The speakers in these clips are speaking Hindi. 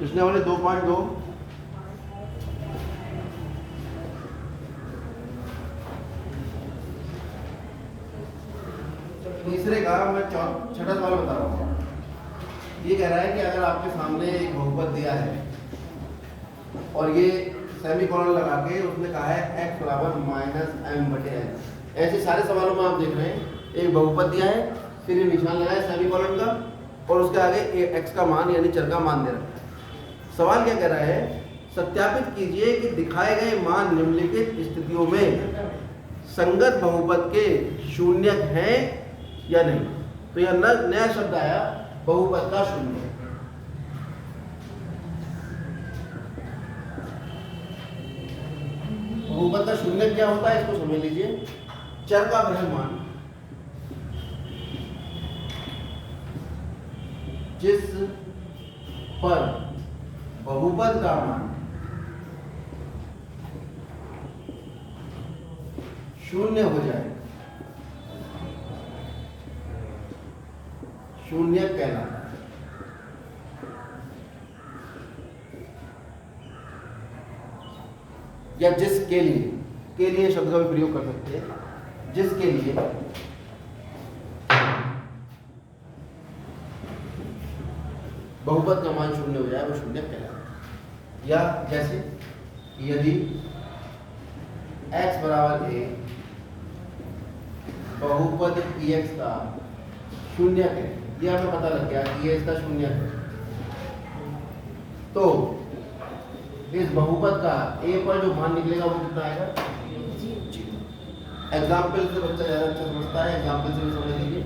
इसने वाले 2.2 तीसरे का मैं छठा सवाल बता रहा हूँ। ये कह रहा है कि अगर आपके सामने एक बहुपद दिया है और ये सेमीकोलन लगा के उसने कहा है x बराबर -m/n। ऐसे सारे सवालों में आप देख रहे हैं एक बहुपद दिया है, फिर ये निशान लगाया सेमीकोलन का और उसके आगे x का मान यानी चर का मान दे रखा है। सवाल क्या कह रहा है, सत्यापित कीजिए कि दिखाए गए मान निम्नलिखित स्थितियों में संगत बहुपद के शून्यक हैं या नहीं। तो यह नया शब्द आया, बहुपद का शून्य। बहुपद का शून्य क्या होता है इसको समझ लीजिए। चर का ग्रहमान जिस पर बहुपद का मान शून्य हो जाए शून्य कहलाता है। या जिसके लिए शब्द का भी प्रयोग कर सकते हैं। जिसके लिए बहुपद का मान शून्य हो जाए वो शून्य कहलाता है। या जैसे यदि x बराबर a बहुपद px का शून्य है, यह हमें पता लग गया कि ये इसका शून्य है, तो इस बहुपद का a पर जो मान निकलेगा वो कितना आएगा? एग्जाम्पल से बच्चा ज़्यादा अच्छा समझता है, एग्जाम्पल से भी समझ लीजिए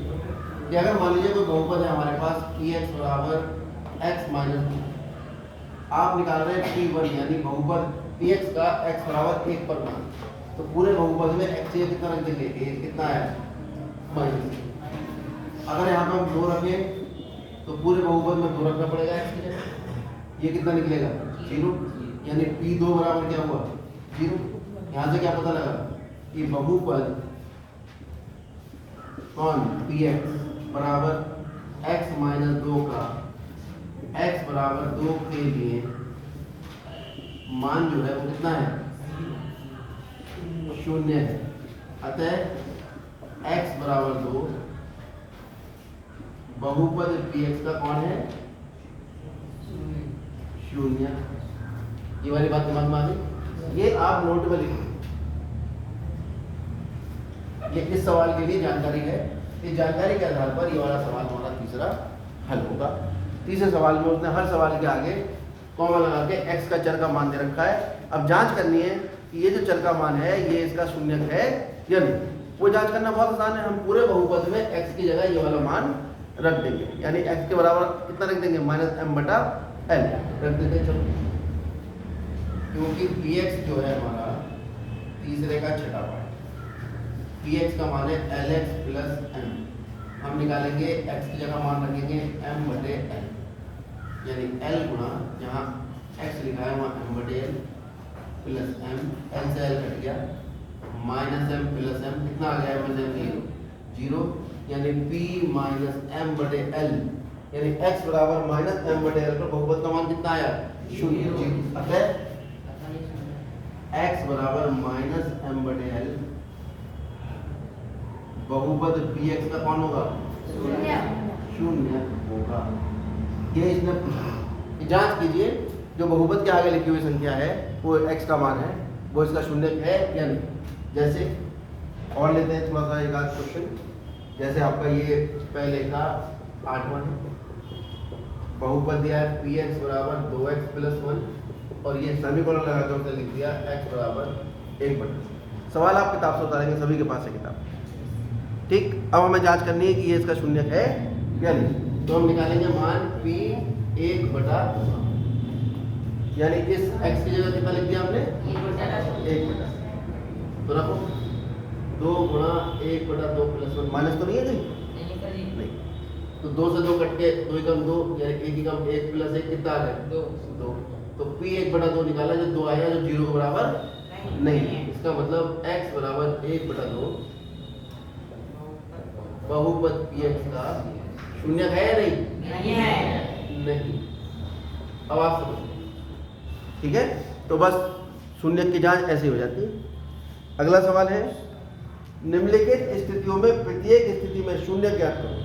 कि अगर मान लीजिए कोई बहुपद है हमारे पास px बराबर x माइनस 2, आप निकाल रहे हैं p1 यानी बहुपद px का x बराबर 1 पर मान, तो पूरे बहुपद में x ये कितना रख देंगे? कितना है? माइनस। अगर यहाँ पर हम 2 रखें तो पूरे बहुपद में 2 रखना पड़ेगा x की जगह, ये कितना निकलेगा? 0, यानी p2 बराबर क्या हुआ? 0। यहाँ से क्या पता लगा कि बहुपद कौन px बराबर x माइनस 2 का x बराबर 2 के लिए मान जो है वो कितना है? शून्य है। अतः x बराबर 2 बहुपद px का कौन है? शून्य। ये वाली बात समझ में आ गई? ये आप नोट में लिखिए, ये इस सवाल के लिए जानकारी है। इस जानकारी के आधार पर ये वाला सवाल हमारा तीसरा हल होगा। तीसरे सवाल में उसने हर सवाल के आगे कॉमा लगा के x का चर का मान दे रखा है। अब जांच करनी है कि ये जो चर का मान है ये इसका शून्यक है या नहीं। वो जांच करना बहुत आसान है। हम पूरे बहुपद में x की जगह ये वाला मान रख देंगे, यानी x के बराबर कितना रख देंगे? -m/l रख देंगे। चलो, क्योंकि px जो है हमारा तीसरे का छठा पार्ट, px का मान है lx + m। हम निकालेंगे x की जगह मान रखेंगे m/l, यानी l गुणा जहाँ x लिखा है वहाँ m/l + m, l से l कट गया, -m + m कितना आ गया? -0, यानी p - m/l, यानी x बराबर -m/l पर बहुपद का मान कितना आया? 0। अतः x बराबर -m/l बहुपद px का कौन होगा? शून्य होगा। ये इसने जांच कीजिए जो बहुपद के आगे लिखी हुई संख्या है वो x का मान है, वो इसका शून्य है या नहीं। जैसे और लेते हैं थोड़ा सा एक आध क्वेश्चन। जैसे आपका ये पहले का 8वां है, बहुपद दिया है px बराबर 2x + 1 और ये सेमीकोलन लगा कर उसने लिख दिया x बराबर 1/। सवाल आप किताब से उतारेंगे, सभी के पास है किताब, ठीक। अब हमें जांच करनी है कि ये इसका शून्य है या नहीं। तो हम निकालेंगे मान p 1/2, यानी इस x की जगह कितना लिख दिया हमने? 1/2। तो रखो 2 गुणा 1/2 + 1, माइनस तो नहीं है कहीं? नहीं। तो 2 से 2 कट के 2 कम 2, यानी 1 कम 1 + 1 कितना आ गया? 2। तो p 1/2 निकाला, जो 2 आया जो 0 के बराबर नहीं है। इसका मतलब x बराबर 1/2 बहुपद px का शून्य है या नहीं? नहीं है। नहीं। अब आप समझिए, ठीक है। तो बस शून्य की जांच ऐसी हो जाती है। अगला सवाल है, निम्नलिखित स्थितियों में प्रत्येक स्थिति में शून्य ज्ञात करो।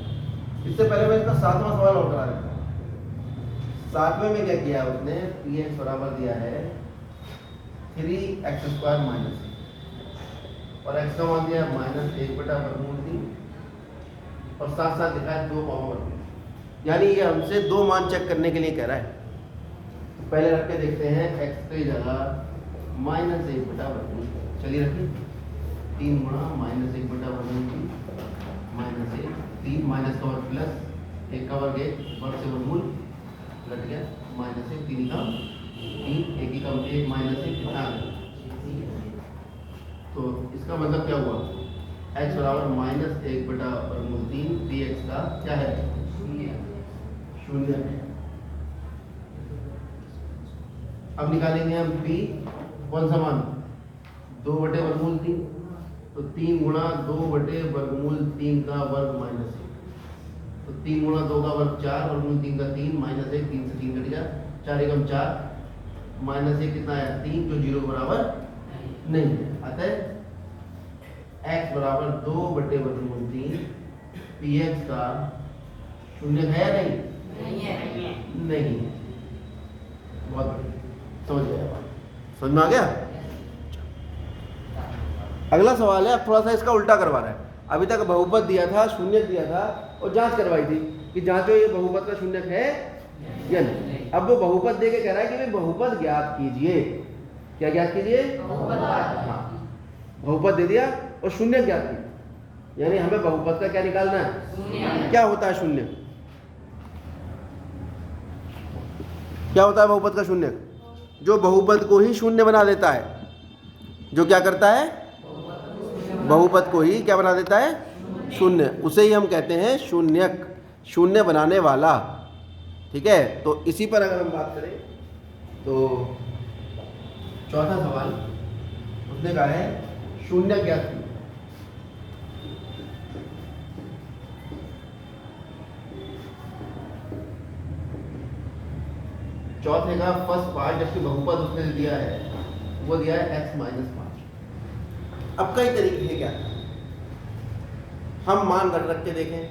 इससे पहले मैं इसका 7वां सवाल और करा देता हूँ। 7वें में क्या किया उसने, px बराबर दिया है 3x² माइनस, और x का मान दिया है -1/√3, और साथ साथ लिखा है 2 पावर, यानी ये हमसे 2 मान चेक करने के लिए कह रहा है। पहले रख के देखते हैं, x की जगह -1/√3, चलिए रखिए, 3 गुणा -1/√3 -1, 3 माइनस का वर्ग प्लस 1 का वर्ग 1, वर्ग से वर्गमूल घट गया, -1, 3 का 3, 1 का 1 -1 कितना आ गया। तो इसका मतलब क्या हुआ, x बराबर -1/√3, px का क्या है, शून्य है। अब निकालेंगे हम p, कौन सा मान, 2/√3, तो 3 गुणा 2/√3 का वर्ग -1, तो 3 गुणा 2 का वर्ग 4, √3 का 3, -1, 3 से 3 कट गया, 4 एकम 4, -1 कितना आया 3, जो 0 बराबर नहीं है। अतः x बराबर 2/√3, px का शून्य है या नहीं, नहीं है। बहुत बढ़िया, समझ गया बात, समझ में आ गया। अगला सवाल है, अब थोड़ा सा इसका उल्टा करवा रहा है। अभी तक बहुपद दिया था, शून्य दिया था, और जांच करवाई थी कि जांचो ये बहुपद का शून्य है या नहीं। अब वो बहुपद दे के कह रहा है कि भाई बहुपद ज्ञात कीजिए। क्या ज्ञात कीजिए, हाँ, बहुपद दे दिया और शून्य ज्ञात किया, यानी हमें बहुपद का क्या निकालना है, क्या होता है शून्य, क्या होता है बहुपद का शून्य, जो बहुपद को ही शून्य बना देता है। जो क्या करता है, बहुपद को ही क्या बना देता है, शून्य, उसे ही हम कहते हैं शून्यक, शून्य बनाने वाला। ठीक है, तो इसी पर अगर हम बात करें तो चौथा सवाल उसने कहा है शून्य ज्ञात कीजिए। चौथे का फर्स्ट पार्ट, जबकि बहुपद उसने दिया है वो दिया है x - 5। अब कई तरीके हैं क्या, हम मान रख के देखें,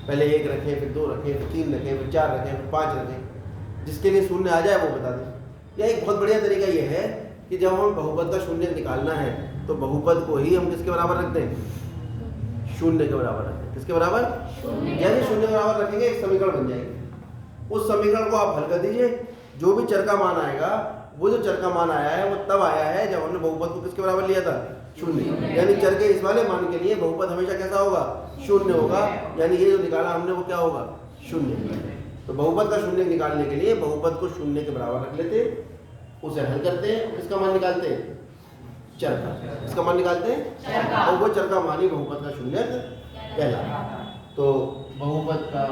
पहले 1 रखें, फिर 2 रखें, फिर 3 रखें, फिर 4 रखें, फिर 5 रखें, जिसके लिए शून्य आ जाए वो बता दें। या एक बहुत बढ़िया तरीका ये है कि जब हम बहुपद का शून्य निकालना है तो बहुपद को ही हम किसके बराबर रख दें, शून्य के बराबर रख दें। किसके बराबर, यानी शून्य के बराबर रखेंगे, एक समीकरण बन जाएगी। उस समीकरण को आप हल कर दीजिए, जो भी चर का मान आएगा, वो जो चर का मान आया है वो तब आया है जब हमने बहुपद को किसके बराबर लिया था, शून्य। यानी चर के इस वाले मान के लिए बहुपद हमेशा कैसा होगा, शून्य होगा, यानी ये जो निकाला हमने वो क्या होगा, शून्य। तो बहुपद का शून्य निकालने के लिए बहुपद को शून्य के बराबर रख लेते, उसे हल करते हैं, किसका मान निकालते हैं, चर का, इसका मान निकालते हैं, और वो चर का मान ही बहुपद का शून्य कहलाता। तो बहुपद का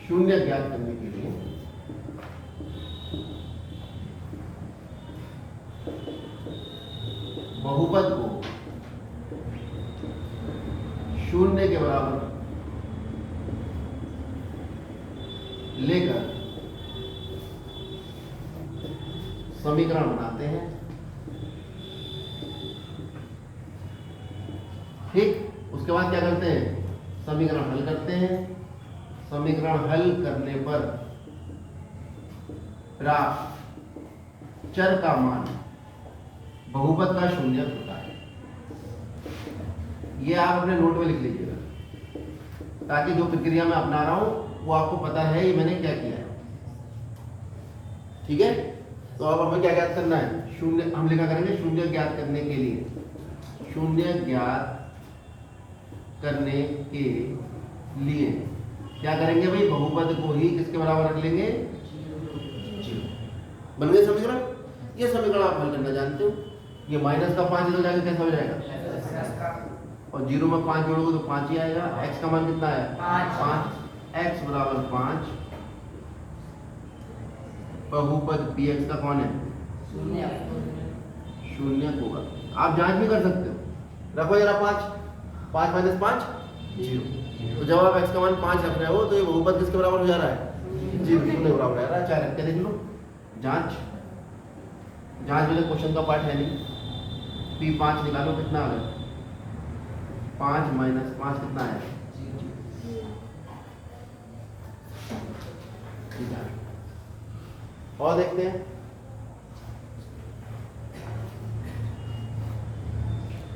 शून्य ज्ञात करने के लिए बहुपद को शून्य के बराबर लेकर समीकरण बनाते हैं। ठीक, उसके बाद क्या करते हैं, समीकरण हल करते हैं। समीकरण हल करने पर प्राप्त चर का मान बहुपद का शून्य होता है। ये आप अपने नोट में लिख लीजिएगा, ताकि जो प्रक्रिया मैं अपना रहा हूं वो आपको पता है ये मैंने क्या किया है। ठीक है, तो अब हमें क्या ज्ञात करना है, शून्य। हम लिखा करेंगे शून्य ज्ञात करने के लिए, शून्य ज्ञात करने के लिए क्या करेंगे भाई, बहुपद को ही किसके बराबर रख लेंगे, बन गए समीकरण। ये समीकरण आप हल करना जानते हो। ये माइनस का 5 इधर जाके कैसा हो जाएगा, और 0 में 5 जोड़ोगे तो 5 ही आएगा। x का मान कितना है, 5, x बराबर 5, बहुपद px का कौन है, शून्य होगा। आप जांच भी कर सकते हो, रखो जरा 5 - 5, जीरो। तो जब आप x का मान 5 रख रहे हो तो ये बहुपद किसके बराबर हो जा रहा है? जीरो के बराबर हो जा रहा है। 4 रख के देख लो। जांच में क्वेश्चन का पार्ट है नहीं। P5 निकालो, कितना आ गया? 5 माइनस 5 कितना है? और देखते हैं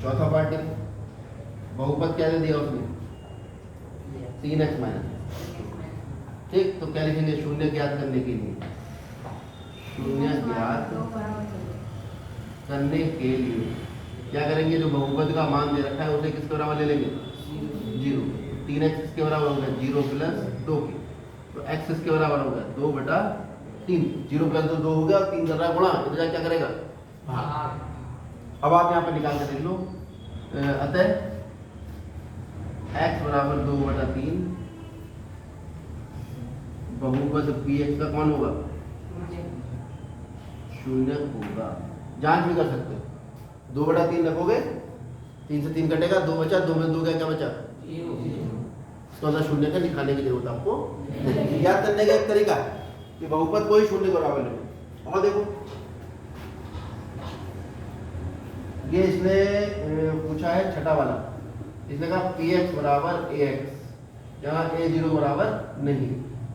चौथा पार्ट। बहुपद क्या दे दिया उसने? 3x minus. ठीक, तो क्या लिखेंगे? शून्य ज्ञात करने के लिए, शून्य ज्ञात करने के लिए क्या करेंगे? जो बहुपद का मान दे रखा है उसे किसके बराबर ले लेंगे? जीरो। 3x किसके बराबर होगा? 0 प्लस 2 के। तो x किसके बराबर होगा? 2/3। 0 प्लस 2 हो गया, 3 कर रहा है गुणा, इधर क्या करेगा? भाग। अब आप यहाँ पर निकाल के देख लो। अतः x बराबर 2/3 बहुपद px का कौन होगा? शून्य होगा। जांच भी कर सकते हो। 2/3 रखोगे, 3 से 3 कटेगा, 2 बचा, 2 में 2 गया, क्या बचा? इसका मतलब शून्य का दिखाने की जरूरत आपको नहीं। याद करने का एक तरीका है कि बहुपद कोई शून्य के बराबर नहीं। और देखो ये इसने पूछा है छठा वाला। इसने कहा px बराबर ax, जहाँ a0 बराबर नहीं,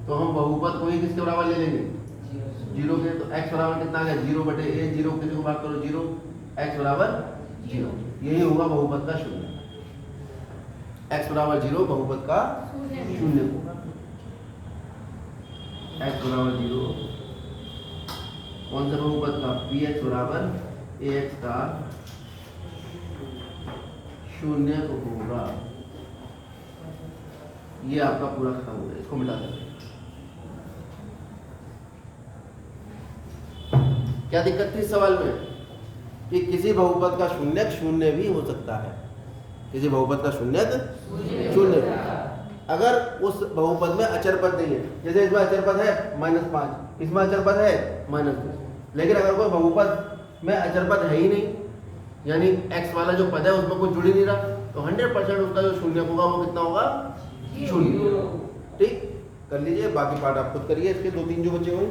तो हम बहुपद को ही किसके बराबर ले लेंगे? 0 के। तो x बराबर कितना आ गया? 0/a। 0 किसी को बात करो 0, x बराबर 0। यही होगा बहुपद का शून्य। x बराबर 0 बहुपद का शून्य होगा। x बराबर 0 कौन सा बहुपद का? px बराबर ax का शून्य होगा। ये आपका पूरा खत्म हो गया। इसको मिटा देंगे। क्या दिक्कत थी इस सवाल में? कि किसी बहुपद का शून्यक शून्य भी हो सकता है। किसी बहुपद का शून्यक शून्य, अगर उस बहुपद में अचर पद नहीं है। जैसे इसमें अचर पद है -5, इसमें अचर पद है -2। लेकिन अगर कोई बहुपद में अचर पद है ही नहीं, यानी x वाला जो पद है उसमें कुछ जुड़ ही नहीं रहा, तो 100% उसका जो शून्य होगा वो कितना होगा? शून्य। ठीक, कर लीजिए। बाकी पार्ट आप खुद करिए। इसके 2-3 जो बचे हुए